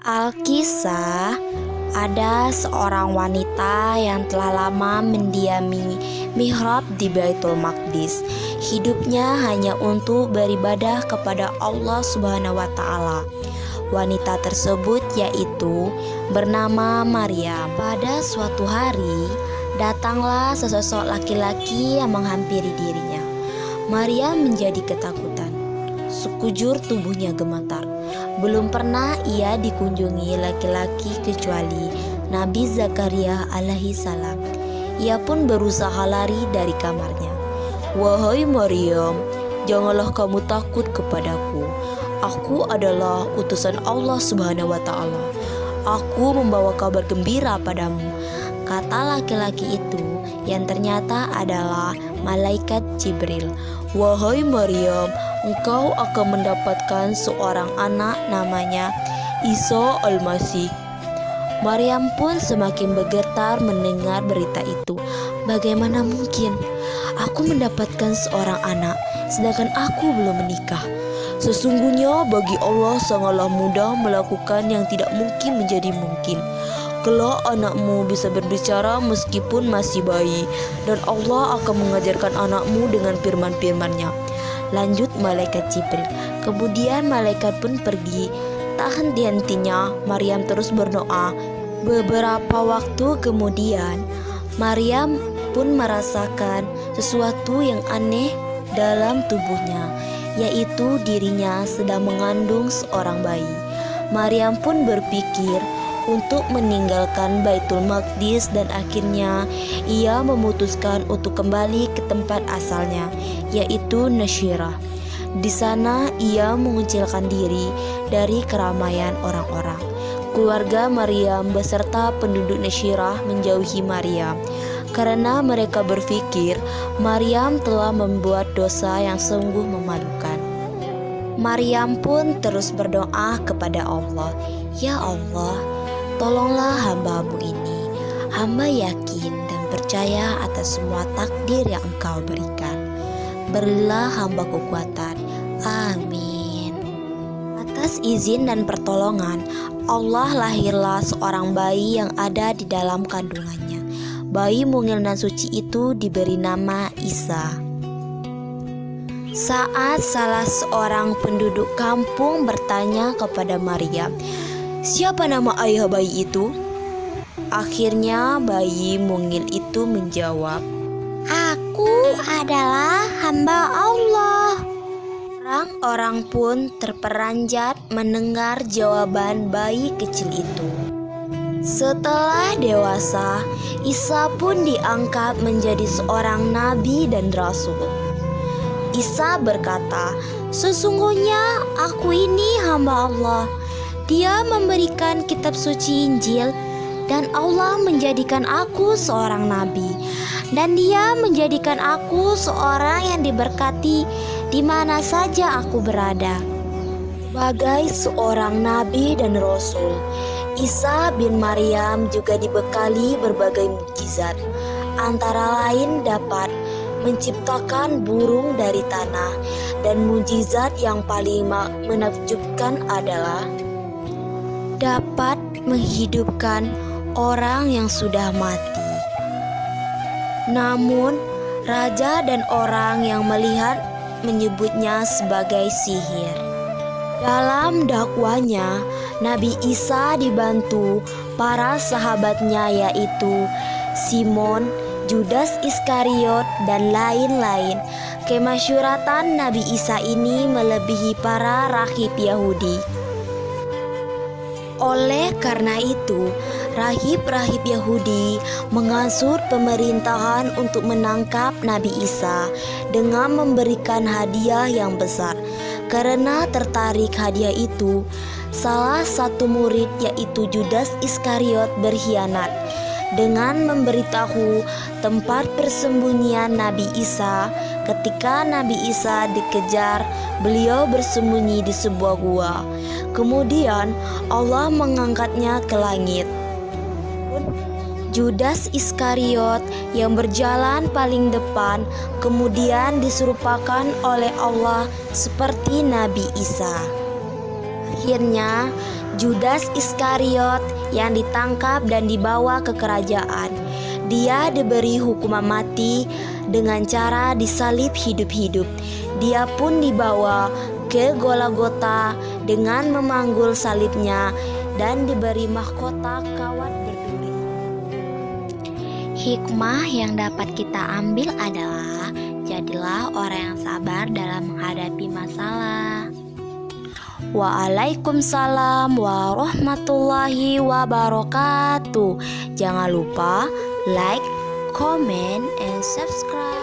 Alkisah, ada seorang wanita yang telah lama mendiami mihrab di Baitul Maqdis. Hidupnya hanya untuk beribadah kepada Allah Subhanahu wa Ta'ala. Wanita tersebut yaitu bernama Maryam. Pada suatu hari, datanglah sesosok laki-laki yang menghampiri dirinya. Maryam menjadi ketakutan. Sekujur tubuhnya gemetar. Belum pernah ia dikunjungi laki-laki kecuali Nabi Zakaria alaihi salam. Ia pun berusaha lari dari kamarnya. "Wahai Maryam, janganlah kamu takut kepadaku. Aku adalah utusan Allah Subhanahu wa Ta'ala. Aku membawa kabar gembira padamu," kata laki-laki itu yang ternyata adalah malaikat Jibril. "Wahai Maryam, engkau akan mendapatkan seorang anak namanya Isa Al-Masih." Maryam pun semakin bergetar mendengar berita itu. Bagaimana mungkin aku mendapatkan seorang anak sedangkan aku belum menikah? Sesungguhnya bagi Allah sangatlah mudah melakukan yang tidak mungkin menjadi mungkin. Kelak anakmu bisa berbicara meskipun masih bayi, dan Allah akan mengajarkan anakmu dengan firman-firman-Nya. Lanjut malaikat Jibril. Kemudian malaikat pun pergi. Tak henti-hentinya Maryam terus berdoa. Beberapa waktu kemudian Maryam pun merasakan sesuatu yang aneh dalam tubuhnya, yaitu dirinya sedang mengandung seorang bayi. Maryam pun berpikir untuk meninggalkan Baitul Maqdis dan akhirnya ia memutuskan untuk kembali ke tempat asalnya, yaitu Nasyirah. Di sana ia mengucilkan diri dari keramaian orang-orang. Keluarga Maryam beserta penduduk Nasyirah menjauhi Maryam karena mereka berpikir Maryam telah membuat dosa yang sungguh memalukan. Maryam pun terus berdoa kepada Allah, "Ya Allah, tolonglah hamba-Mu ini. Hamba yakin dan percaya atas semua takdir yang Engkau berikan. Berilah hamba kekuatan. Amin." Atas izin dan pertolongan Allah, lahirlah seorang bayi yang ada di dalam kandungannya. Bayi mungil dan suci itu diberi nama Isa. Saat salah seorang penduduk kampung bertanya kepada Maryam, "Siapa nama ayah bayi itu?" Akhirnya bayi mungil itu menjawab, "Aku adalah hamba Allah." Orang-orang pun terperanjat mendengar jawaban bayi kecil itu. Setelah dewasa, Isa pun diangkat menjadi seorang nabi dan rasul. Isa berkata, "Sesungguhnya aku ini hamba Allah. Dia memberikan kitab suci Injil dan Allah menjadikan aku seorang nabi, dan Dia menjadikan aku seorang yang diberkati di mana saja aku berada." Sebagai seorang nabi dan rasul, Isa bin Maryam juga dibekali berbagai mukjizat. Antara lain dapat menciptakan burung dari tanah, dan mukjizat yang paling menakjubkan adalah dapat menghidupkan orang yang sudah mati. Namun raja dan orang yang melihat menyebutnya sebagai sihir. Dalam dakwanya, Nabi Isa dibantu para sahabatnya yaitu Simon, Judas Iskariot, dan lain-lain. Kemasyhuratan Nabi Isa ini melebihi para rahib Yahudi. Oleh karena itu, rahib-rahib Yahudi menghasut pemerintahan untuk menangkap Nabi Isa dengan memberikan hadiah yang besar. Karena tertarik hadiah itu, salah satu murid yaitu Judas Iskariot berkhianat dengan memberitahu tempat persembunyian Nabi Isa. Ketika Nabi Isa dikejar, beliau bersembunyi di sebuah gua. Kemudian Allah mengangkatnya ke langit. Judas Iskariot yang berjalan paling depan kemudian diserupakan oleh Allah seperti Nabi Isa. Akhirnya Judas Iskariot yang ditangkap dan dibawa ke kerajaan. Dia diberi hukuman mati dengan cara disalib hidup-hidup. Dia pun dibawa ke Golgota dengan memanggul salibnya dan diberi mahkota kawat berduri. Hikmah yang dapat kita ambil adalah jadilah orang yang sabar dalam menghadapi masalah. Waalaikumsalam warahmatullahi wabarakatuh. Jangan lupa like, comment, and subscribe.